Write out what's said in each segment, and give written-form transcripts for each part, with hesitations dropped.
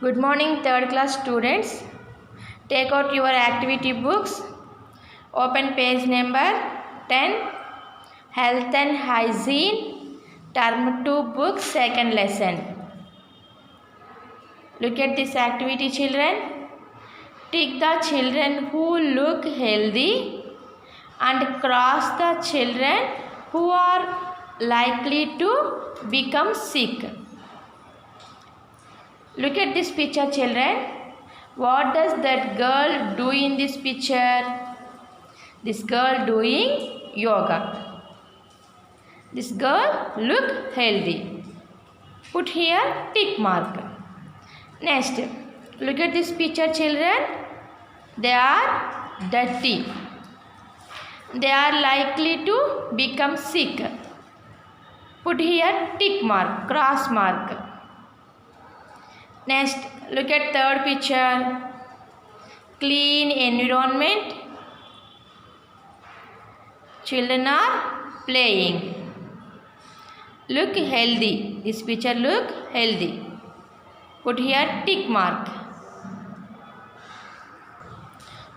Good morning, third class students. Take out your activity books. Open page number 10. Health and Hygiene. Term 2 book, second lesson. Look at this activity, children. Tick the children who look healthy and cross the children who are likely to become sick. Look at this picture, children. What does that girl do in this picture? This girl doing yoga. This girl look healthy. Put here tick mark. Next, look at this picture, children. They are dirty. They are likely to become sick. Put here tick mark, cross mark. Next, look at third picture. Clean environment. Children are playing. Look healthy. This picture look healthy. Put here tick mark.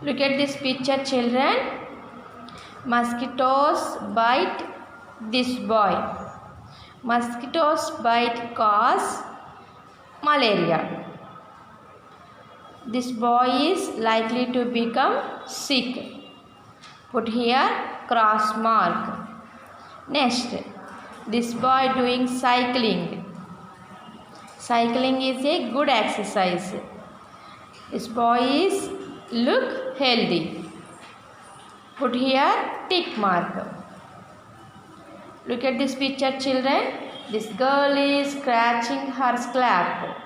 Look at this picture, children. Mosquitoes bite this boy. Mosquitoes bite cause malaria. This boy is likely to become sick. Put here cross mark. Next, this boy doing cycling. Cycling is a good exercise. This boy is look healthy. Put here tick mark. Look at this picture, children. This girl is scratching her scalp.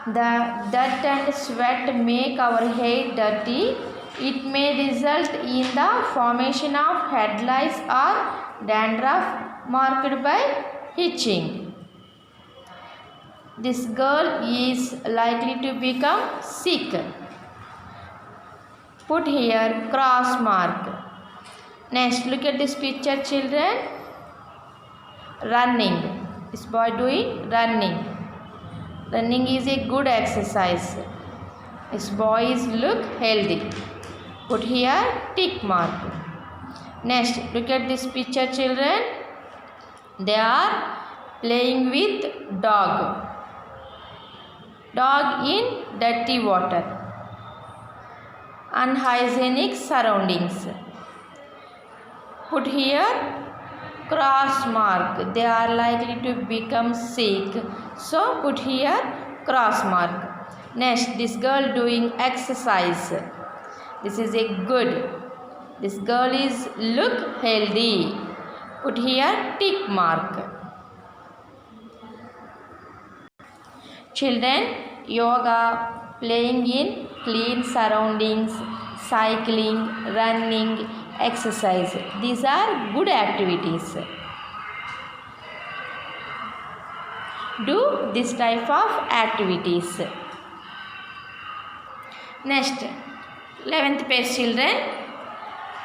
The dirt and sweat make our hair dirty. It may result in the formation of head lice or dandruff marked by itching. This girl is likely to become sick. Put here cross mark. Next, look at this picture, children. Running. This boy doing running. Running is a good exercise. This boy is look healthy. Put here tick mark. Next, look at this picture, children. They are playing with dog. Dog in dirty water. Unhygienic surroundings. Put here cross mark. They are likely to become sick. So put here cross mark. Next, this girl doing exercise. This is a good. This girl is look healthy. Put here tick mark. Children, yoga, playing in clean surroundings, cycling, running, exercise. These are good activities. Do this type of activities. Next, 11th page, children.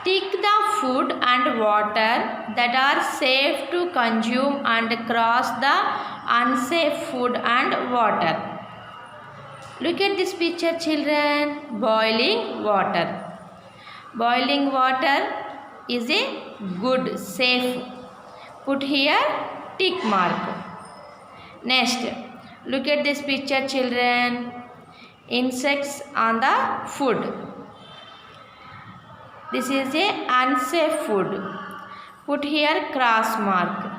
Tick the food and water that are safe to consume and cross the unsafe food and water. Look at this picture, children. Boiling water. Boiling water is a good, safe. Put here tick mark. Next, look at this picture, children. Insects on the food. This is a unsafe food. Put here cross mark.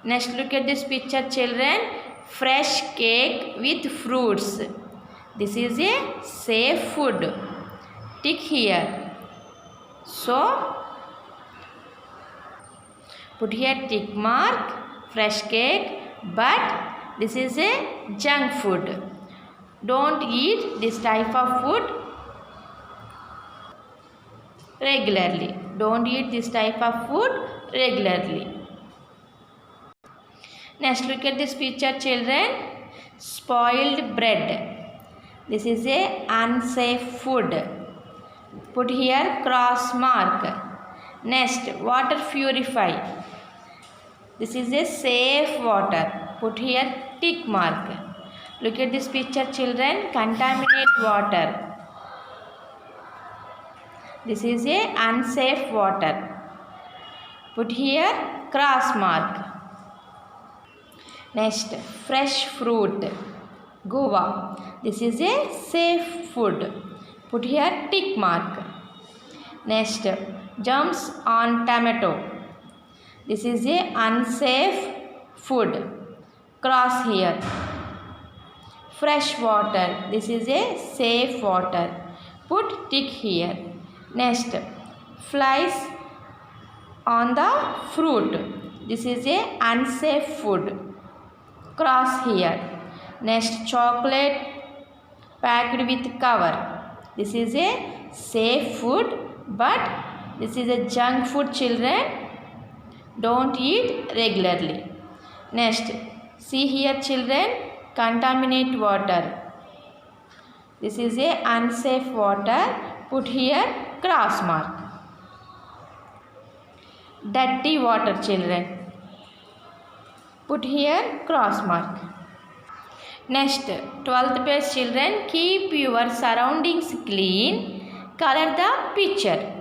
Next, look at this picture, children. Fresh cake with fruits. This is a safe food. Tick here. So, put here tick mark. Fresh cake. But this is a junk food. Don't eat this type of food regularly. Don't eat this type of food regularly. Next, look at this picture, children. Spoiled bread. This is a unsafe food. Put here cross mark. Next, water purify. This is a safe water. Put here tick mark. Look at this picture, children. Contaminate water. This is a unsafe water. Put here cross mark. Next, fresh fruit. Guava. This is a safe food. Put here tick mark. Next, germs on tomato. This is a unsafe food. Cross here. Fresh water. This is a safe water. Put tick here. Next, flies on the fruit. This is a unsafe food. Cross here. Next, chocolate packed with cover. This is a safe food, but this is a junk food, children. Don't eat regularly. Next, see here, children. Contaminate water. This is a unsafe water. Put here cross mark. Dirty water, children. Put here cross mark. Next, 12th page, children. Keep your surroundings clean. Color the picture.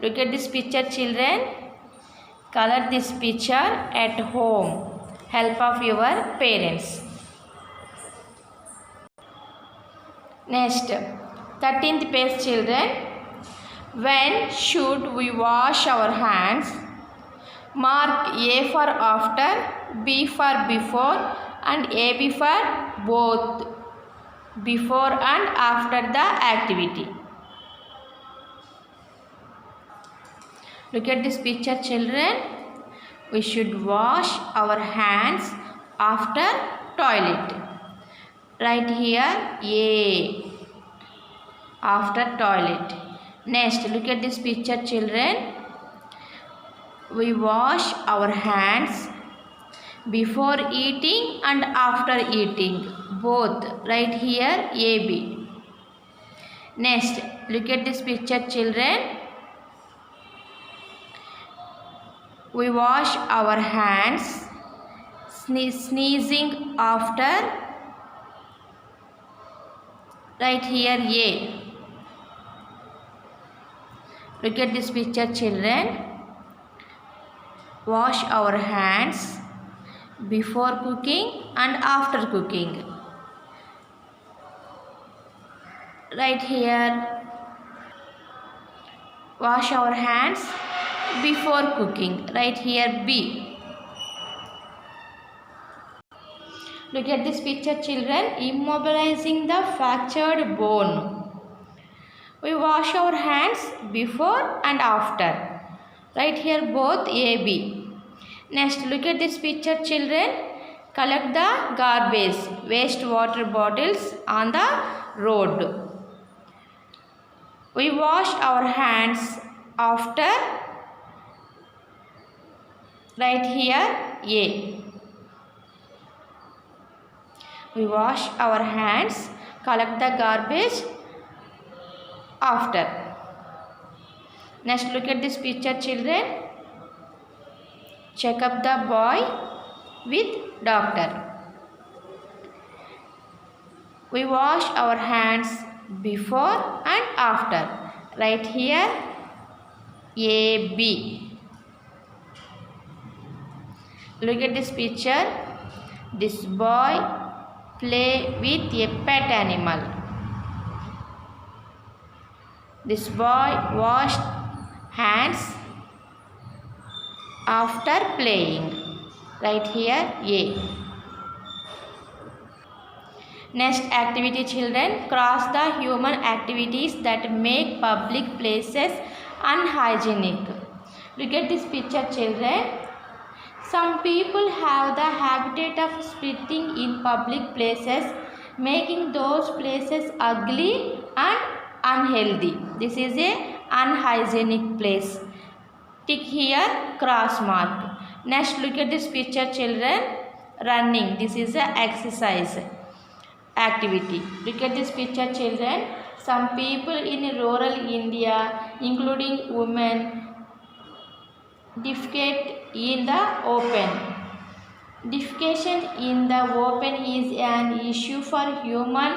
Look at this picture, children. Color this picture at home. Help of your parents. Next, 13th page, children. When should we wash our hands? Mark A for after, B for before, and AB for both before and after the activity. Look at this picture, children. We should wash our hands after toilet. Right here A, after toilet. Next, look at this picture, children. We wash our hands before eating and after eating, both. Right here AB. Next, look at this picture, children. We wash our hands sneezing after. Right here A. Look at this picture, children. Wash our hands before cooking and after cooking. Right here. Wash our hands before cooking. Right here B. Look at this picture, children. Immobilizing the fractured bone. We wash our hands before and after. Right here both A, B. Next, look at this picture, children. Collect the garbage, waste water bottles on the road. We wash our hands after. Right here A. We wash our hands, collect the garbage after. Next, look at this picture, children. Check up the boy with doctor. We wash our hands before and after. Right here A, B. Look at this picture. This boy play with a pet animal. This boy washed hands after playing. Right here A. Next activity, children. Cross the human activities that make public places unhygienic. Look at this picture, children. Some people have the habit of spitting in public places, making those places ugly and unhealthy. This is a unhygienic place. Tick here cross mark. Next, look at this picture, children. Running. This is a exercise activity. Look at this picture, children. Some people in rural India, including women, defecate in the open. Defecation in the open is an issue for human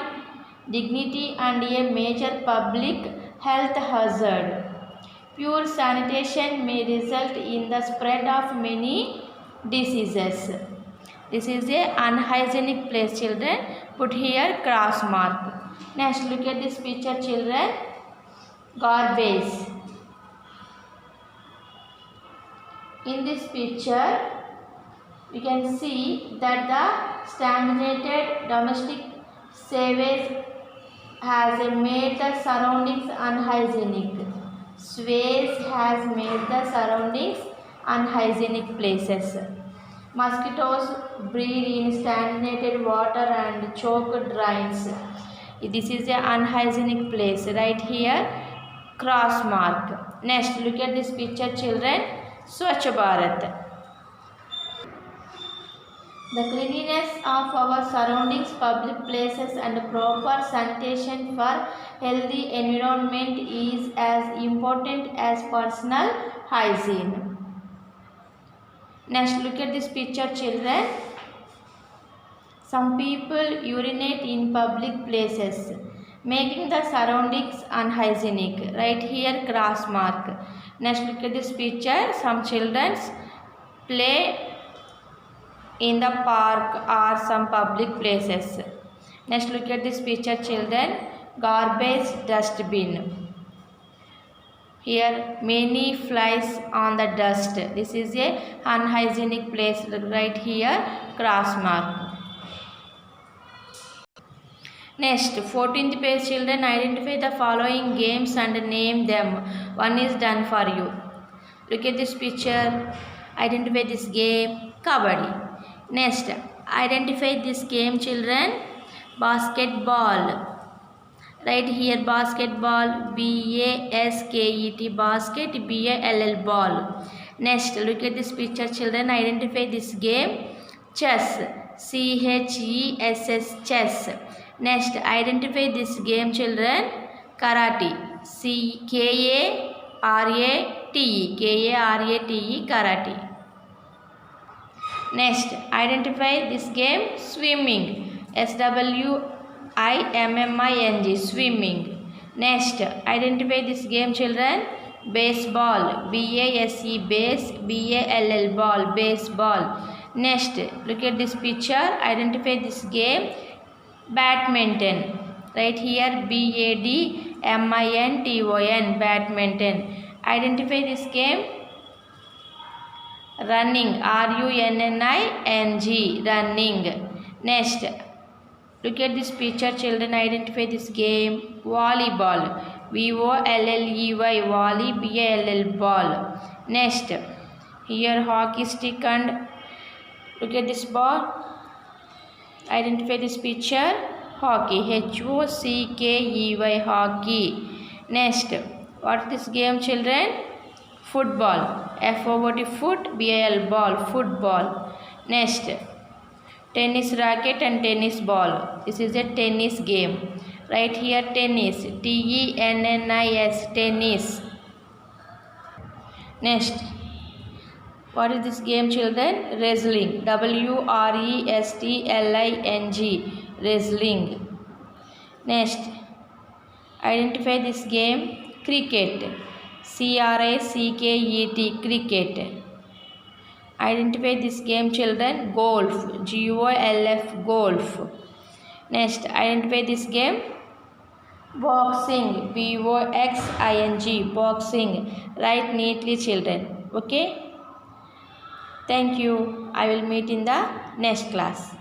dignity and a major public health hazard. Poor sanitation may result in the spread of many diseases. This is a unhygienic place, children. Put here cross mark. Next, look at this picture, children. Garbage. In this picture, we can see that the standardized domestic sewage has made the surroundings unhygienic. Sewage has made the surroundings unhygienic places. Mosquitoes breed in stagnated water and choke drains. This is an unhygienic place. Right here, cross mark. Next, look at this picture, children. Swachh Bharat. The cleanliness of our surroundings, public places and proper sanitation for healthy environment is as important as personal hygiene. Next, look at this picture, children. Some people urinate in public places, making the surroundings unhygienic. Right here, cross mark. Next, look at this picture. Some children play in the park or some public places. Next, look at this picture, children. Garbage dustbin. Here many flies on the dust. This is a unhygienic place. Right here, cross mark. Next, 14th page, children. Identify the following games and name them. One is done for you. Look at this picture. Identify this game. Kabaddi. Next, identify this game, children. Basketball. Right here, basketball. B-A-S-K-E-T. Basket. B-A-L-L. Ball. Next, look at this picture, children. Identify this game. Chess. C-H-E-S-S. Chess. Next, identify this game, children. Karate. K-A-R-A-T-E. K-A-R-A-T-E. Karate. Next, identify this game. Swimming. S-W-I-M-M-I-N-G. Swimming. Next, identify this game, children. Baseball. B-A-S-E. Base. B-A-L-L. Ball. Baseball. Next, look at this picture. Identify this game. Badminton. Right here, B-A-D-M-I-N-T-O-N. Badminton. Identify this game. Running. R-U-N-N-I-N-G. Running. Next, look at this picture, children. Identify this game. Volleyball. V-O-L-L-E-Y. Volley. B-A-L-L. Ball. Next, here hockey stick and look at this ball. Identify this picture. Hockey. H-O-C-K-E-Y. Hockey. Next, what is this game, children? Football. F-O-O-T. Foot. B-A-L. Ball. Football. Next, tennis racket and tennis ball. This is a tennis game. Right here, tennis. T-E-N-N-I-S. Tennis. Next, what is this game, children? Wrestling. W-R-E-S-T-L-I-N-G. Wrestling. Next, identify this game. Cricket. C-R-I-C-K-E-T. Cricket. Identify this game, children. Golf. G-O-L-F. Golf. Next, identify this game. Boxing. B-O-X-I-N-G. Boxing. Write neatly, children. Okay. Thank you. I will meet in the next class.